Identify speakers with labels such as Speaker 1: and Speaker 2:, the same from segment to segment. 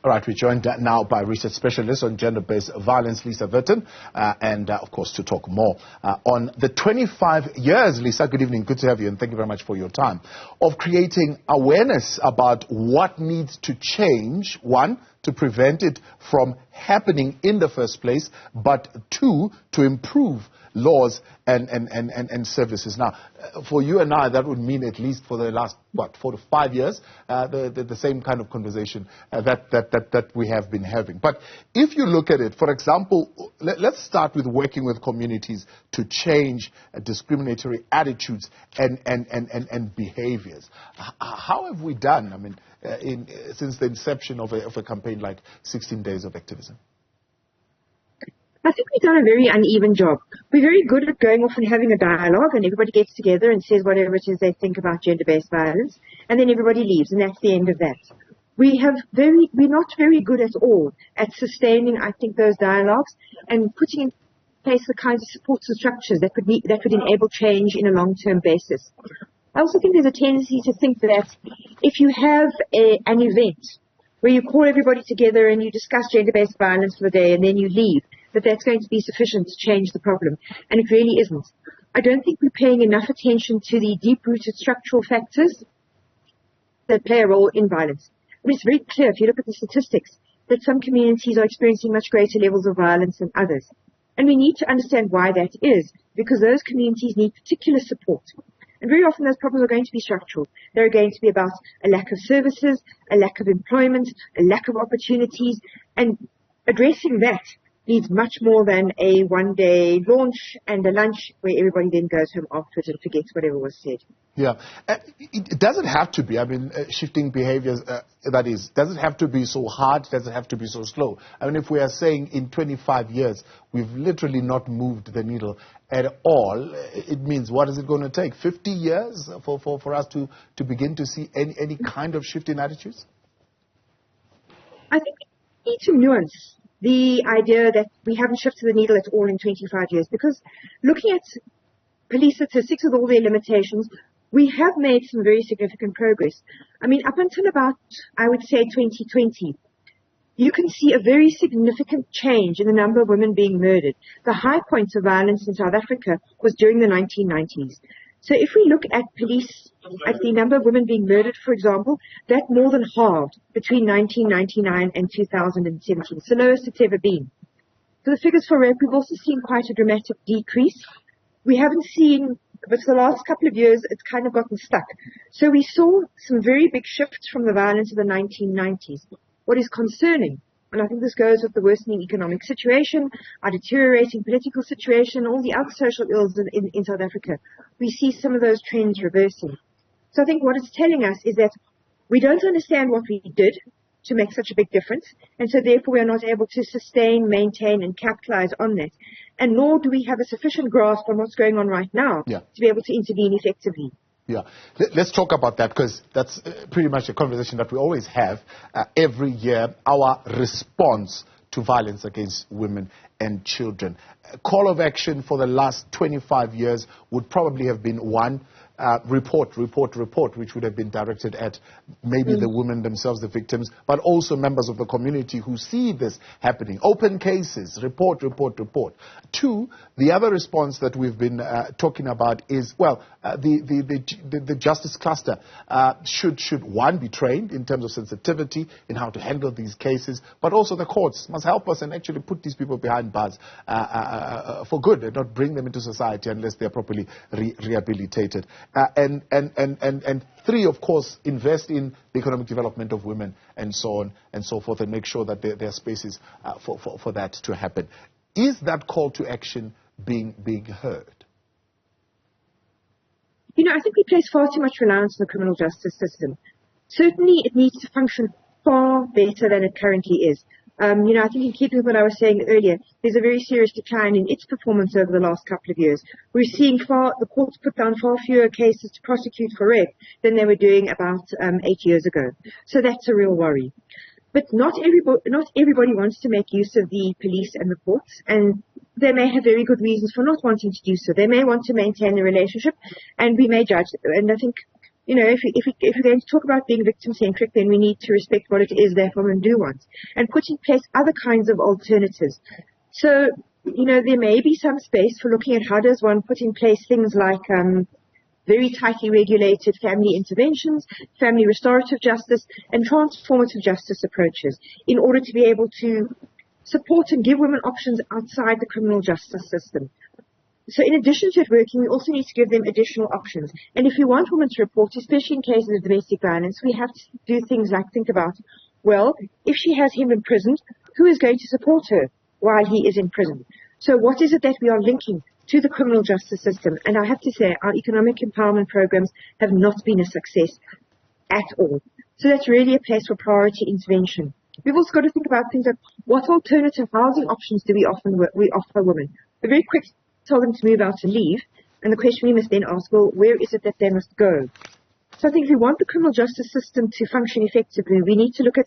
Speaker 1: All right, we're joined now by research specialist on gender-based violence, Lisa Vetten, and of course to talk more on the 25 years, Lisa, good evening, good to have you, and thank you very much for your time, of creating awareness about what needs to change, one, to prevent it from happening in the first place, but two, to improve laws and services. Now, for you and I, that would mean at least for the last, 4 to 5 years, the same kind of conversation that we have been having. But if you look at it, for example, let's start with working with communities to change discriminatory attitudes and behaviors. How have we done, I mean, since the inception of a campaign like 16 Days of Activism?
Speaker 2: I think we've done a very uneven job. We're very good at going off and having a dialogue, and everybody gets together and says whatever it is they think about gender-based violence, and then everybody leaves, and that's the end of that. We're not very good at all at sustaining, I think, those dialogues and putting in place the kinds of supports and structures that could enable change in a long-term basis. I also think there's a tendency to think that if you have an event where you call everybody together and you discuss gender-based violence for the day and then you leave, that's going to be sufficient to change the problem. And it really isn't. I don't think we're paying enough attention to the deep-rooted structural factors that play a role in violence. I mean, it's very clear, if you look at the statistics, that some communities are experiencing much greater levels of violence than others. And we need to understand why that is, because those communities need particular support. And very often those problems are going to be structural. They're going to be about a lack of services, a lack of employment, a lack of opportunities, and addressing that needs much more than a one-day launch and a lunch where everybody then goes home afterwards and forgets whatever was said.
Speaker 1: Yeah. It doesn't have to be, I mean, shifting behaviors, does it have to be so hard? Does it have to be so slow? I mean, if we are saying in 25 years, we've literally not moved the needle at all, it means what is it going to take? 50 years for us to begin to see any kind of shift in attitudes?
Speaker 2: I think we need to nuance the idea that we haven't shifted the needle at all in 25 years, because looking at police statistics with all their limitations, we have made some very significant progress. I mean, up until about, I would say, 2020, you can see a very significant change in the number of women being murdered. The high point of violence in South Africa was during the 1990s. So if we look at police, at the number of women being murdered, for example, that more than halved between 1999 and 2017. It's the lowest it's ever been. For the figures for rape, we've also seen quite a dramatic decrease. We haven't seen, but for the last couple of years, it's kind of gotten stuck. So we saw some very big shifts from the violence of the 1990s. What is concerning, and I think this goes with the worsening economic situation, our deteriorating political situation, all the other social ills in South Africa, we see some of those trends reversing. So I think what it's telling us is that we don't understand what we did to make such a big difference, and so therefore we are not able to sustain, maintain, and capitalize on that. And nor do we have a sufficient grasp on what's going on right now to be able to intervene effectively.
Speaker 1: Yeah, let's talk about that, because that's pretty much a conversation that we always have every year, our response to violence against women and children. A call of action for the last 25 years would probably have been one, report, which would have been directed at maybe the women themselves, the victims, but also members of the community who see this happening. Open cases, report. Two, the other response that we've been talking about is, well, the justice cluster should one, be trained in terms of sensitivity in how to handle these cases, but also the courts must help us and actually put these people behind bars for good and not bring them into society unless they're properly rehabilitated. And three, of course, invest in the economic development of women and so on and so forth, and make sure that there are spaces for that to happen. Is that call to action being heard?
Speaker 2: You know, I think we place far too much reliance on the criminal justice system. Certainly, it needs to function far better than it currently is. I think in keeping with what I was saying earlier, there's a very serious decline in its performance over the last couple of years. We're seeing the courts put down far fewer cases to prosecute for rape than they were doing about 8 years ago. So that's a real worry. But not everybody wants to make use of the police and the courts, and they may have very good reasons for not wanting to do so. They may want to maintain the relationship, and we may judge. And I think if we're going to talk about being victim-centric, then we need to respect what it is that women do want and put in place other kinds of alternatives. So, there may be some space for looking at how does one put in place things like very tightly regulated family interventions, family restorative justice, and transformative justice approaches in order to be able to support and give women options outside the criminal justice system. So in addition to it working, we also need to give them additional options. And if we want women to report, especially in cases of domestic violence, we have to do things like think about, well, if she has him imprisoned, who is going to support her while he is in prison? So what is it that we are linking to the criminal justice system? And I have to say, our economic empowerment programs have not been a success at all. So that's really a place for priority intervention. We've also got to think about things like what alternative housing options do we offer women? We're very quick to tell them to move out and leave, and the question we must then ask, well, where is it that they must go? So I think if we want the criminal justice system to function effectively, we need to look at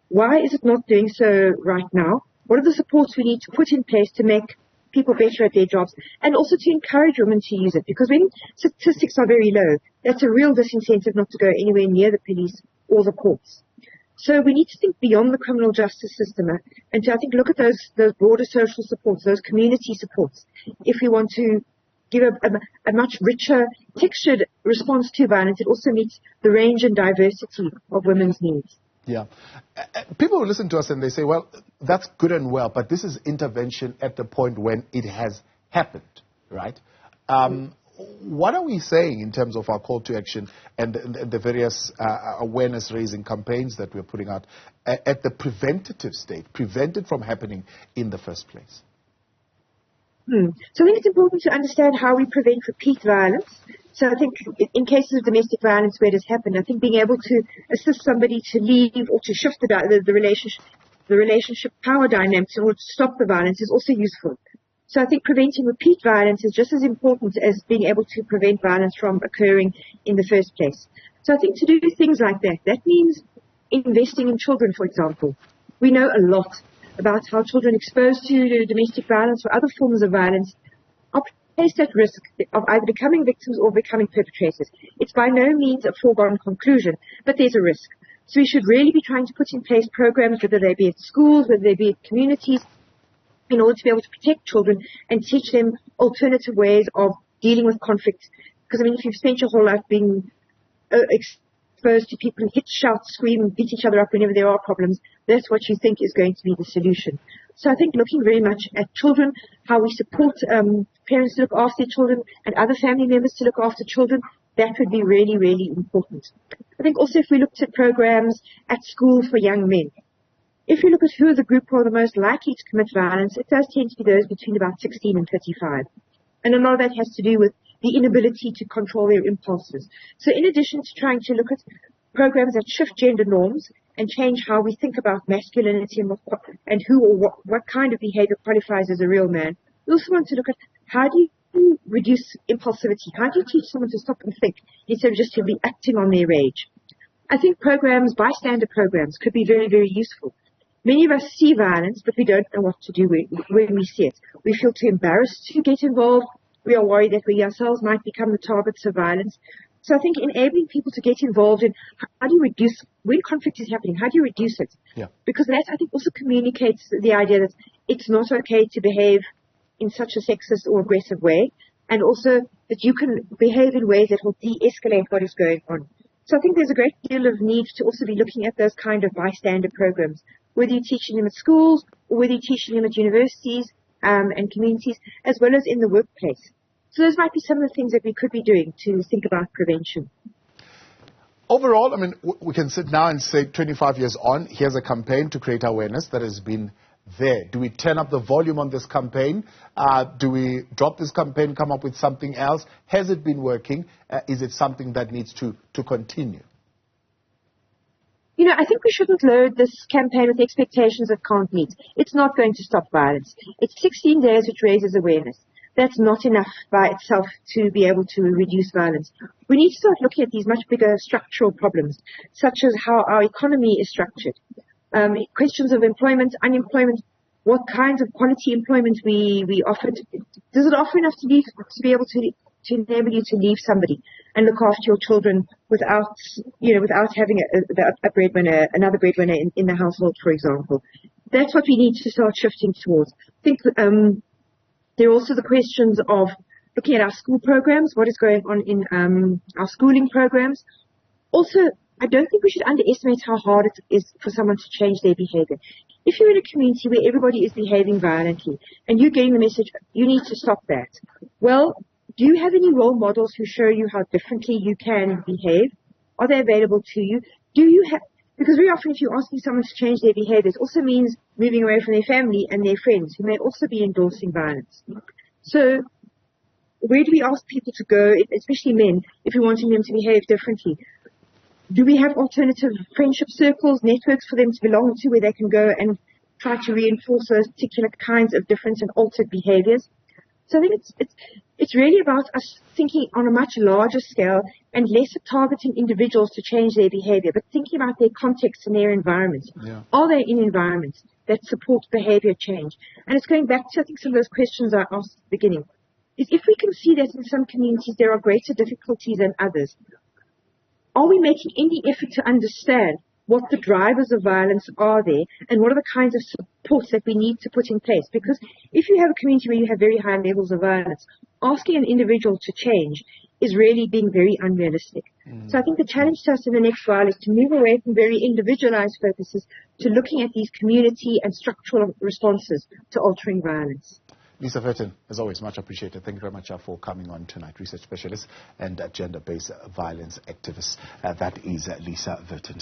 Speaker 2: why is it not doing so right now? What are the supports we need to put in place to make people better at their jobs, and also to encourage women to use it? Because when statistics are very low, that's a real disincentive not to go anywhere near the police or the courts. So we need to think beyond the criminal justice system and to, I think, look at those broader social supports, those community supports, if we want to give a much richer, textured response to violence. It also meets the range and diversity of women's needs.
Speaker 1: Yeah. People will listen to us and they say, well, that's good and well, but this is intervention at the point when it has happened, right? What are we saying in terms of our call to action and the various awareness-raising campaigns that we're putting out at the preventative state, prevent it from happening in the first place?
Speaker 2: So I think it's important to understand how we prevent repeat violence. So I think in cases of domestic violence where it has happened, I think being able to assist somebody to leave or to shift the relationship power dynamics in order to stop the violence is also useful. So I think preventing repeat violence is just as important as being able to prevent violence from occurring in the first place. So I think to do things like that means investing in children, for example. We know a lot about how children exposed to domestic violence or other forms of violence are placed at risk of either becoming victims or becoming perpetrators. It's by no means a foregone conclusion, but there's a risk. So we should really be trying to put in place programs, whether they be at schools, whether they be at communities, in order to be able to protect children and teach them alternative ways of dealing with conflict. Because, I mean, if you've spent your whole life being exposed to people who hit, shout, scream, beat each other up whenever there are problems, that's what you think is going to be the solution. So I think looking very much at children, how we support parents to look after their children and other family members to look after children, that would be really, really important. I think also if we looked at programs at school for young men, if you look at who are the group who are the most likely to commit violence, it does tend to be those between about 16 and 35. And a lot of that has to do with the inability to control their impulses. So in addition to trying to look at programs that shift gender norms and change how we think about masculinity and who or what kind of behavior qualifies as a real man, we also want to look at how do you reduce impulsivity? How do you teach someone to stop and think instead of just simply acting on their rage? I think programs, bystander programs, could be very, very useful. Many of us see violence, but we don't know what to do when we see it. We feel too embarrassed to get involved. We are worried that we ourselves might become the targets of violence. So I think enabling people to get involved in how do you reduce, when conflict is happening, how do you reduce it?
Speaker 1: Yeah.
Speaker 2: Because that, I think, also communicates the idea that it's not okay to behave in such a sexist or aggressive way, and also that you can behave in ways that will de-escalate what is going on. So I think there's a great deal of need to also be looking at those kind of bystander programs, whether you're teaching them at schools or whether you're teaching them at universities and communities, as well as in the workplace. So those might be some of the things that we could be doing to think about prevention.
Speaker 1: Overall, I mean, we can sit now and say 25 years on, here's a campaign to create awareness that has been there. Do we turn up the volume on this campaign? Do we drop this campaign, come up with something else? Has it been working? Is it something that needs to continue?
Speaker 2: You know, I think we shouldn't load this campaign with expectations it can't meet. It's not going to stop violence. It's 16 days which raises awareness. That's not enough by itself to be able to reduce violence. We need to start looking at these much bigger structural problems, such as how our economy is structured. Questions of employment, unemployment, what kinds of quality employment we offer. Does it offer enough to be able to to enable you to leave somebody and look after your children without having a breadwinner, another breadwinner in the household, for example. That's what we need to start shifting towards. I think there are also the questions of looking at our school programs, what is going on in our schooling programs. Also, I don't think we should underestimate how hard it is for someone to change their behavior. If you're in a community where everybody is behaving violently and you're getting the message, you need to stop that. Well, do you have any role models who show you how differently you can behave? Are they available to you? Because very often if you're asking someone to change their behavior, it also means moving away from their family and their friends who may also be endorsing violence. So where do we ask people to go, especially men, if we're wanting them to behave differently? Do we have alternative friendship circles, networks for them to belong to where they can go and try to reinforce those particular kinds of different and altered behaviors? So I think it's really about us thinking on a much larger scale and less targeting individuals to change their behavior, but thinking about their context and their environments. Yeah. Are they in environments that support behavior change? And it's going back to, I think, some of those questions I asked at the beginning. Is if we can see that in some communities there are greater difficulties than others, are we making any effort to understand what the drivers of violence are there and what are the kinds of supports that we need to put in place? Because if you have a community where you have very high levels of violence, asking an individual to change is really being very unrealistic. So I think the challenge to us in the next while is to move away from very individualized focuses to looking at these community and structural responses to altering violence.
Speaker 1: Lisa Vetten, as always, much appreciated. Thank you very much for coming on tonight. Research specialist and gender-based violence activist. That is Lisa Vetten.